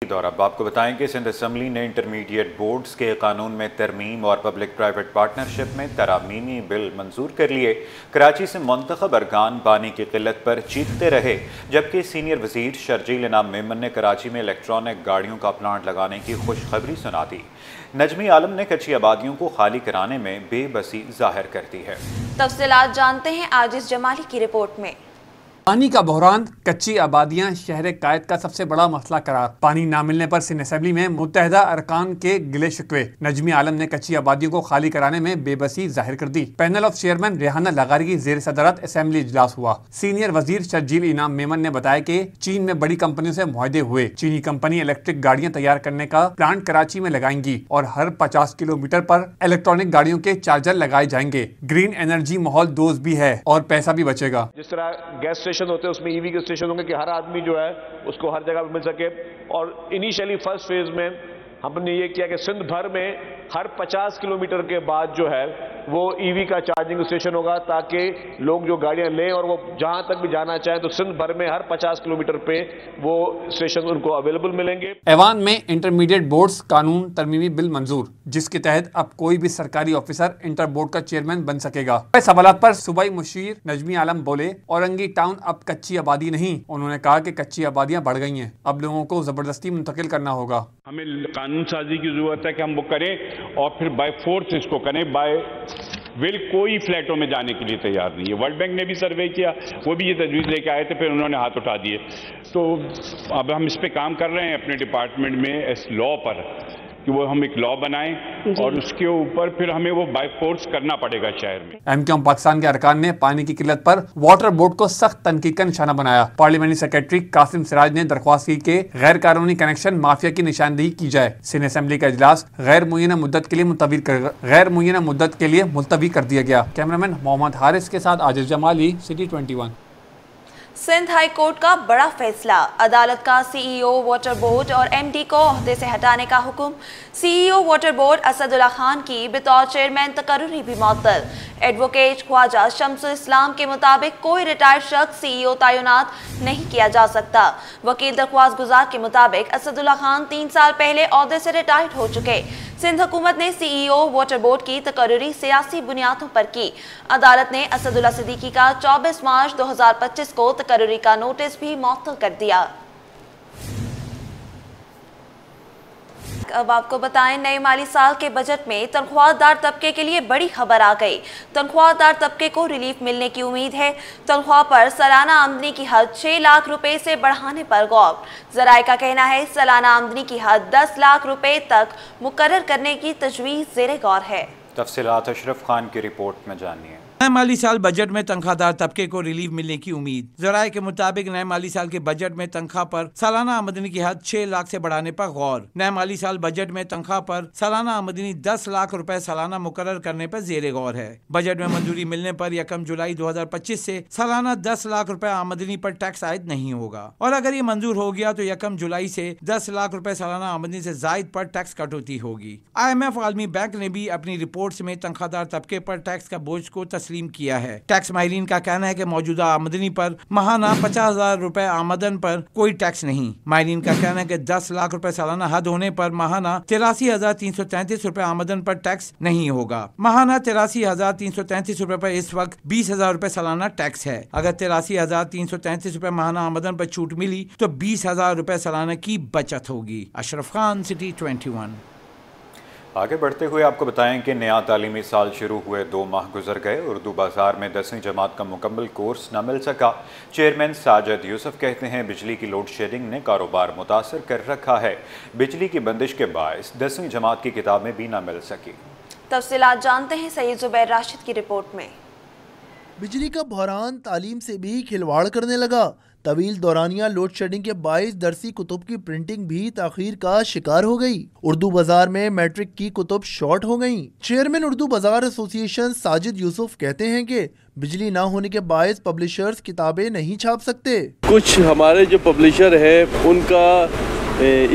और अब आपको बताएं कि सिंध असम्बली ने इंटरमीडिएट बोर्ड्स के कानून में तरमीम और पब्लिक प्राइवेट पार्टनरशिप में तरामीमी बिल मंजूर कर लिए। कराची से मुंतखब अरकान पानी की किल्लत पर चीखते रहे, जबकि सीनियर वजीर शर्जील इनाम मेमन ने कराची में इलेक्ट्रॉनिक गाड़ियों का प्लांट लगाने की खुशखबरी सुना दी। नजमी आलम ने कच्ची आबादियों को खाली कराने में बेबसी जाहिर कर दी है। तफसीलात जानते हैं आजिज जमाली की रिपोर्ट में। पानी का बहरान, कच्ची आबादियां शहर कायद का सबसे बड़ा मसला करार। पानी ना मिलने पर सिंध असेंबली में मुत्तहदा अरकान के गिले शिकवे। नजमी आलम ने कच्ची आबादियों को खाली कराने में बेबसी जाहिर कर दी। पैनल ऑफ चेयरमैन रेहाना लगारी की जेर सदरत असेंबली इजलास हुआ। सीनियर वजीर शर्जील इनाम मेमन ने बताया कि चीन में बड़ी कंपनियों से मुआहदे हुए। चीनी कंपनी इलेक्ट्रिक गाड़ियां तैयार करने का प्लांट कराची में लगाएंगी और हर 50 किलोमीटर पर इलेक्ट्रॉनिक गाड़ियों के चार्जर लगाए जाएंगे। ग्रीन एनर्जी माहौल दोस्त भी है और पैसा भी बचेगा। जिस तरह गैस स्टेशन होते हैं उसमें ईवी के स्टेशन होंगे कि हर आदमी जो है उसको हर जगह मिल सके। और इनिशियली फर्स्ट फेज में हमने ये किया कि सिंध भर में हर 50 किलोमीटर के बाद जो है वो ईवी का चार्जिंग स्टेशन होगा, ताकि लोग जो गाड़ियां लें और वो जहां तक भी जाना चाहें तो सिंध भर में हर 50 किलोमीटर पे वो स्टेशन उनको अवेलेबल मिलेंगे। ऐवान में इंटरमीडिएट बोर्ड्स कानून तरमीमी बिल मंजूर, जिसके तहत अब कोई भी सरकारी ऑफिसर इंटर बोर्ड का चेयरमैन बन सकेगा। सवालात पर सूबाई मुशीर नजमी आलम बोले, औरंगी टाउन अब कच्ची आबादी नहीं। उन्होंने कहा कि कच्ची आबादियां बढ़ गई हैं, अब लोगों को जबरदस्ती मुंतकिल करना होगा। हमें कानून साजी की जरूरत है कि हम वो करें और फिर बाय फोर्स इसको करें। बाय विल कोई फ्लैटों में जाने के लिए तैयार नहीं है। वर्ल्ड बैंक ने भी सर्वे किया, वो भी ये तजवीज़ लेके आए थे, फिर उन्होंने हाथ उठा दिए। तो अब हम इस पे काम कर रहे हैं अपने डिपार्टमेंट में इस लॉ पर कि वो हम एक लॉ बनाएं और उसके ऊपर फिर हमें वो बाय फोर्स करना पड़ेगा शहर में। एमक्यूएम पाकिस्तान के अरकान ने पानी की किल्लत पर वाटर बोर्ड को सख्त तनकीद का निशाना बनाया। पार्लियामेंटी सेक्रेटरी कासिम सिराज ने दरख्वास्त की कि गैर कानूनी कनेक्शन माफिया की निशानदेही की जाए। सिंध असेंबली का इजलास गैर मुय्यना मुद्दत के लिए मुलतवी कर दिया गया। कैमरामैन मोहम्मद हारिस के साथ Aziz Jamali, city 21। Sindh high court का बड़ा फैसला, अदालत का सीईओ वाटर बोर्ड और एमडी को ओहदे से हटाने का हुक्म। CEO water board Asadullah Khan की बतौर चेयरमैन तकर्री भी मुअत्तल। एडवोकेट ख्वाजा शम्सुल इस्लाम के मुताबिक कोई रिटायर्ड शख्स सीईओ तैनात नहीं किया जा सकता। वकील दरख्वास्त गुजार के मुताबिक असदुल्ला खान 3 साल पहले ओहदे से रिटायर्ड हो चुके। सिंध हुकूमत ने सीईओ वाटर बोर्ड की तकर्री सियासी बुनियादों पर की। अदालत ने असदुल्ला सिद्दीकी का 24 मार्च 2025 को तकर्री का नोटिस भी मुअत्तल कर दिया। अब आपको बताएं, नए माली साल के बजट में तनख्वाहदार तबके के लिए बड़ी खबर आ गई। तनख्वाहदार तबके को रिलीफ मिलने की उम्मीद है। तनख्वाह पर सालाना आमदनी की हद 6 लाख रुपए से बढ़ाने पर गौर। ज़राए का कहना है सालाना आमदनी की हद 10 लाख रुपए तक मुकर्रर करने की तजवीज़ ज़ेरे गौर है। तफसीलात अशरफ खान की रिपोर्ट में जानिए। नए माली साल बजट में तनख्वाहदार तबके को रिलीफ मिलने की उम्मीद। ज़राए के मुताबिक नए माली साल के बजट में तनख्वाह पर सालाना आमदनी की हद 6 लाख से बढ़ाने पर गौर। नए माली साल बजट में तनख्वाह पर सालाना आमदनी 10 लाख रुपए सालाना मुकर्रर करने पर जेरे गौर है। बजट में मंजूरी मिलने पर 1 जुलाई 2025 से सालाना 10 लाख रुपए आमदनी पर टैक्स आयद नहीं होगा, और अगर ये मंजूर हो गया तो 1 जुलाई से 10 लाख रुपए सालाना आमदनी से जायद पर टैक्स कटौती होगी। IMF आलमी बैंक ने भी अपनी रिपोर्ट्स में तनख्वाहदार तबके पर टैक्स का बोझ को तस्लीम किया है। टैक्स माहिरीन का कहना है कि मौजूदा आमदनी पर माहाना 50,000 रुपए आमदन पर कोई टैक्स नहीं। माहिरीन का कहना है कि 10 लाख रुपए सालाना हद होने पर माहाना 83,333 रुपए आमदन पर टैक्स नहीं होगा। माहाना 83,333 रुपए पर इस वक्त 20,000 रुपए सालाना टैक्स है। अगर 83,333 रुपए माहाना आमदन पर छूट मिली तो 20,000 रुपए सालाना की बचत होगी। अशरफ खान, सिटी 21। आगे बढ़ते हुए आपको बताएं कि नया तालीमी साल शुरू हुए 2 माह गुजर गए। उर्दू बाजार में 10वीं जमात का मुकम्मल कोर्स न मिल सका। चेयरमैन साजिद यूसुफ कहते हैं बिजली की लोड शेडिंग ने कारोबार मुतासर कर रखा है। बिजली की बंदिश के बायस 10वीं जमात की किताबें भी न मिल सकी। तफसीलात जानते हैं सैयद जुबैर राशिद की रिपोर्ट में। बिजली का बहरान तालीम से भी खिलवाड़ करने लगा। तवील दौरानिया लोड शेडिंग के बाइस दरसी कुतुब की प्रिंटिंग भी ताखीर का शिकार हो गई। उर्दू बाजार में मैट्रिक की कुतुब शॉर्ट हो गईं। चेयरमैन उर्दू बाजार एसोसिएशन साजिद यूसुफ कहते हैं कि बिजली ना होने के बायस पब्लिशर्स किताबें नहीं छाप सकते। कुछ हमारे जो पब्लिशर है उनका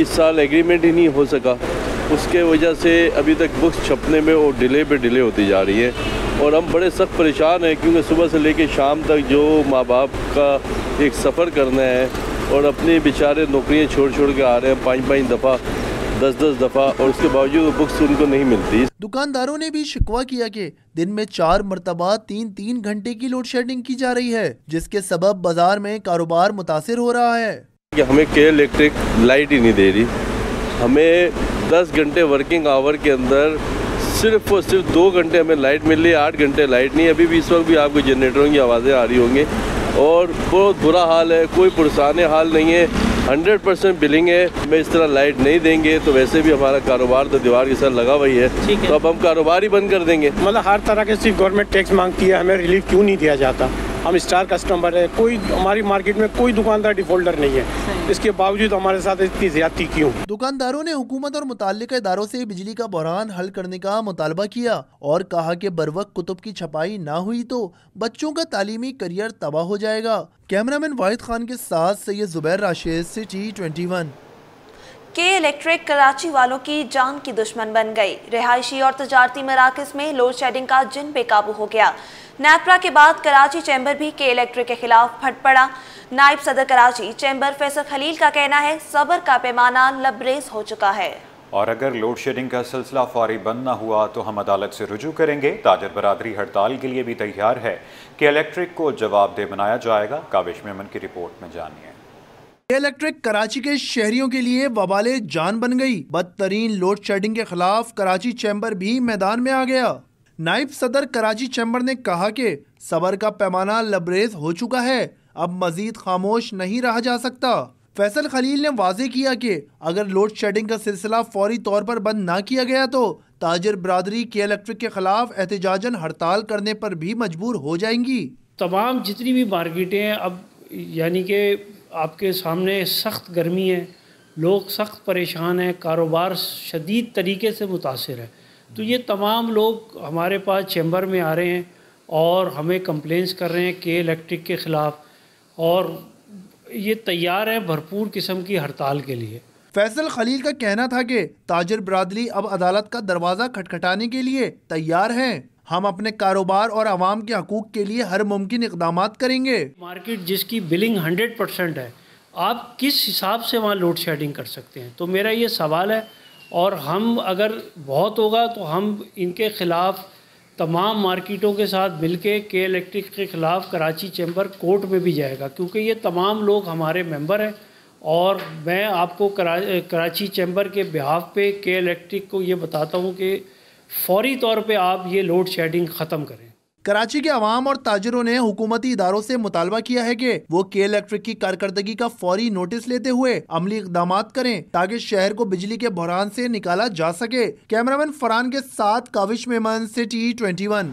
इस साल एग्रीमेंट ही नहीं हो सका, उसके वजह से अभी तक बुक्स छपने में और डिले पे डिले होती जा रही है और हम बड़े सख्त परेशान हैं, क्योंकि सुबह से लेकर शाम तक जो माँ बाप का एक सफ़र करना है اور اپنی بیچارے نوکریاں چھوڑ کے آ رہے ہیں 5 دفعہ 10 دفعہ، اور اس کے باوجود بکس ان کو نہیں ملتی۔ دکانداروں نے بھی شکوہ کیا کہ دن میں 4 مرتبہ 3 گھنٹے کی لوڈ شیڈنگ کی جا رہی ہے، جس کے سبب بازار میں کاروبار متاثر ہو رہا ہے۔ کہ ہمیں کے الیکٹرک لائٹ ہی نہیں دے رہی، ہمیں 10 گھنٹے ورکنگ آور کے اندر صرف 2 گھنٹے ہمیں لائٹ مل رہی ہے، 8 گھنٹے لائٹ نہیں۔ ابھی بھی اس وقت بھی آپ کو جنریٹروں کی آوازیں آ رہی ہوں گی، اور بہت برا حال ہے، کوئی پرسان حال نہیں ہے، 100% بلنگ ہے۔ ہمیں اس طرح لائٹ نہیں دیں گے تو ویسے بھی ہمارا کاروبار تو دیوار کے ساتھ لگا ہوئی ہے، تو اب ہم کاروبار ہی بند کر دیں گے۔ مطلب ہر طرح کے صرف گورنمنٹ ٹیکس مانگتی ہے، ہمیں ریلیف کیوں نہیں دیا جاتا؟ ہم اسٹار کسٹمر ہے، کوئی ہماری مارکیٹ میں کوئی دکاندار ڈیفالٹر نہیں ہے، اس کے باوجود ہمارے ساتھ اتنی زیادتی کیوں؟ دکانداروں نے حکومت اور متعلقہ اداروں سے بجلی کا بحران حل کرنے کا مطالبہ کیا اور کہا کہ بروقت کتب کی چھپائی نہ ہوئی تو بچوں کا تعلیمی کیریئر تباہ ہو جائے گا۔ کیمرامین واحد خان کے ساتھ سید زبیر راشد، سٹی 21۔ کے الیکٹرک کراچی والوں کی جان کی دشمن بن گئی۔ رہائشی اور تجارتی مراکز میں لوڈ شیڈنگ کا جن بے قابو ہو گیا۔ نیپرا کے بعد کراچی چیمبر بھی کے الیکٹرک کے خلاف پھٹ پڑا۔ نائب صدر کراچی چیمبر فیصل خلیل کا کہنا ہے صبر کا پیمانہ لبریز ہو چکا ہے، اور اگر لوڈ شیڈنگ کا سلسلہ فوری بند نہ ہوا تو ہم عدالت سے رجوع کریں گے۔ تاجر برادری ہڑتال کے لیے بھی تیار ہے کہ الیکٹرک کو جواب دہ بنایا جائے گا۔ کاوش میمن کی رپورٹ میں جانیے۔ الیکٹرک کراچی کے شہریوں کے لیے وبال جان بن گئی۔ بدترین لوڈ شیڈنگ کے خلاف کراچی چیمبر بھی میدان میں آ گیا۔ نائب صدر کراچی چیمبر نے کہا کہ صبر کا پیمانہ لبریز ہو چکا ہے، اب مزید خاموش نہیں رہا جا سکتا۔ فیصل خلیل نے واضح کیا کہ اگر لوڈ شیڈنگ کا سلسلہ فوری طور پر بند نہ کیا گیا تو تاجر برادری کے الیکٹرک کے خلاف احتجاجاً ہڑتال کرنے پر بھی مجبور ہو جائیں گی۔ تمام جتنی بھی مارکیٹیں ہیں اب یعنی کہ آپ کے سامنے سخت گرمی ہے، لوگ سخت پریشان ہیں، کاروبار شدید طریقے سے متاثر ہے، تو یہ تمام لوگ ہمارے پاس چیمبر میں آ رہے ہیں اور ہمیں کمپلینس کر رہے ہیں کہ الیکٹرک کے خلاف، اور یہ تیار ہیں بھرپور قسم کی ہڑتال کے لیے۔ فیصل خلیل کا کہنا تھا کہ تاجر برادری اب عدالت کا دروازہ کھٹکھٹانے کے لیے تیار ہیں۔ ہم اپنے کاروبار اور عوام کے حقوق کے لیے ہر ممکن اقدامات کریں گے۔ مارکیٹ جس کی بلنگ 100% ہے، آپ کس حساب سے وہاں لوڈ شیڈنگ کر سکتے ہیں؟ تو میرا یہ سوال ہے، اور ہم اگر بہت ہوگا تو ہم ان کے خلاف تمام مارکیٹوں کے ساتھ مل کے الیکٹرک کے خلاف کراچی چیمبر کورٹ میں بھی جائے گا، کیونکہ یہ تمام لوگ ہمارے ممبر ہیں، اور میں آپ کو کراچی چیمبر کے بہاف پہ الیکٹرک کو یہ بتاتا ہوں کہ فوری طور پہ آپ یہ لوڈ شیڈنگ ختم کریں۔ کراچی کے عوام اور تاجروں نے حکومتی اداروں سے مطالبہ کیا ہے کہ وہ کے الیکٹرک کی کارکردگی کا فوری نوٹس لیتے ہوئے عملی اقدامات کریں تاکہ شہر کو بجلی کے بحران سے نکالا جا سکے۔ کیمرامین فرحان کے ساتھ کاوش میمن، سٹی 21۔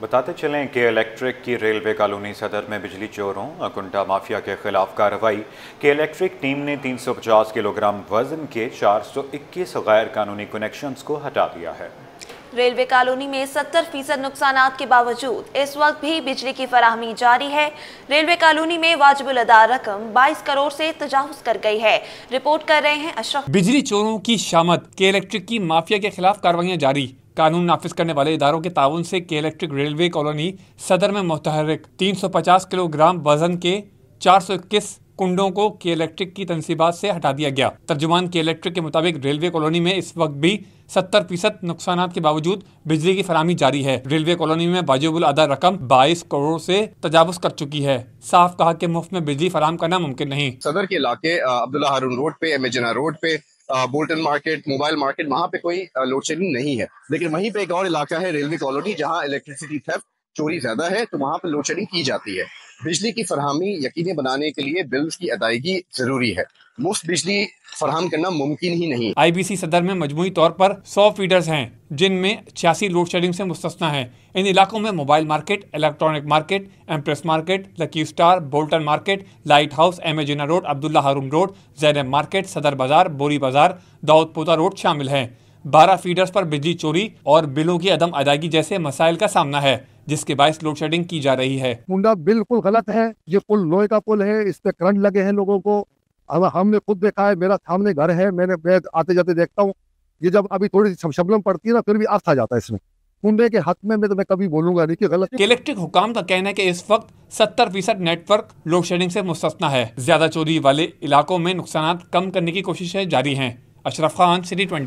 بتاتے چلیں کہ الیکٹرک کی ریلوے کالونی صدر میں بجلی چوروں اکنٹا مافیا کے خلاف کارروائی۔ کہ الیکٹرک ٹیم نے 350 کلو گرام وزن کے 421 غیر قانونی کنیکشنز کو ہٹا دیا ہے۔ ریلوے کالونی میں 70% نقصانات کے باوجود اس وقت بھی بجلی کی فراہمی جاری ہے۔ ریلوے کالونی میں واجب الادا رقم 22 کروڑ سے تجاوز کر گئی ہے۔ رپورٹ کر رہے ہیں اشرف۔ بجلی چوروں کی شامت، کے الیکٹرک کی مافیا کے خلاف کارروائیاں جاری۔ قانون نافذ کرنے والے اداروں کے تعاون سے کے الیکٹرک ریلوے کالونی صدر میں متحرک 350 کلو گرام وزن کے 421 کنڈوں کو کے الیکٹرک کی تنصیبات سے ہٹا دیا گیا۔ ترجمان کے الیکٹرک کے مطابق ریلوے کالونی میں اس وقت بھی 70% نقصانات کے باوجود بجلی کی فراہمی جاری ہے۔ ریلوے کالونی میں واجب الادا رقم 22 کروڑ سے تجاوز کر چکی ہے۔ صاف کہا کہ مفت میں بجلی فراہم کرنا ممکن نہیں۔ صدر کے علاقے عبداللہ ہارون روڈ پہ، ایم اے جناح روڈ پہ، بولٹن مارکیٹ، موبائل مارکیٹ، وہاں پہ کوئی لوڈ شیڈنگ نہیں ہے، لیکن وہیں پہ ایک اور علاقہ ہے ریلوے کالونی جہاں الیکٹریسٹی تھیفٹ، چوری زیادہ ہے، تو وہاں پہ لوڈ شیڈنگ کی جاتی ہے۔ بجلی کی فراہمی یقینی بنانے کے لیے بلز کی ادائیگی ضروری ہے، مفت بجلی فراہم کرنا ممکن ہی نہیں۔ آئی بی سی صدر میں مجموعی طور پر 100 فیڈرز ہیں جن میں 86 لوڈ شیڈنگ سے مستثنا ہیں۔ ان علاقوں میں mobile market, electronic market, Empress market, lucky star, Bolton market, lighthouse, M A Jinnah road, Abdullah Haroon road, Zainab market, Saddar Bazaar, بوری بازار، داؤد پوتا روڈ شامل ہیں۔ 12 فیڈرز پر بجلی چوری اور بلوں کی عدم ادائیگی جیسے مسائل کا سامنا ہے، جس کے باعث لوڈ شیڈنگ کی جا رہی ہے۔ کنڈا بالکل غلط ہے، یہ پل لوہے کا پل ہے، اس پہ کرنٹ لگے ہیں لوگوں کو۔ ہم نے خود دیکھا ہے، میرا سامنے گھر ہے، میں آتے جاتے دیکھتا ہوں، یہ جب ابھی تھوڑی سی شبنم پڑتی ہے نا پھر بھی آگ آ جاتا ہے اس میں، सुनने के हक में मैं तो मैं कभी बोलूंगा नहीं कि गलत। इलेक्ट्रिक हुकाम का कहना है कि इस वक्त 70% नेटवर्क लोड शेडिंग से मुस्तस्ना है। ज्यादा चोरी वाले इलाकों में नुकसान कम करने की कोशिशें जारी हैं। अशरफ खान, सिटी 20।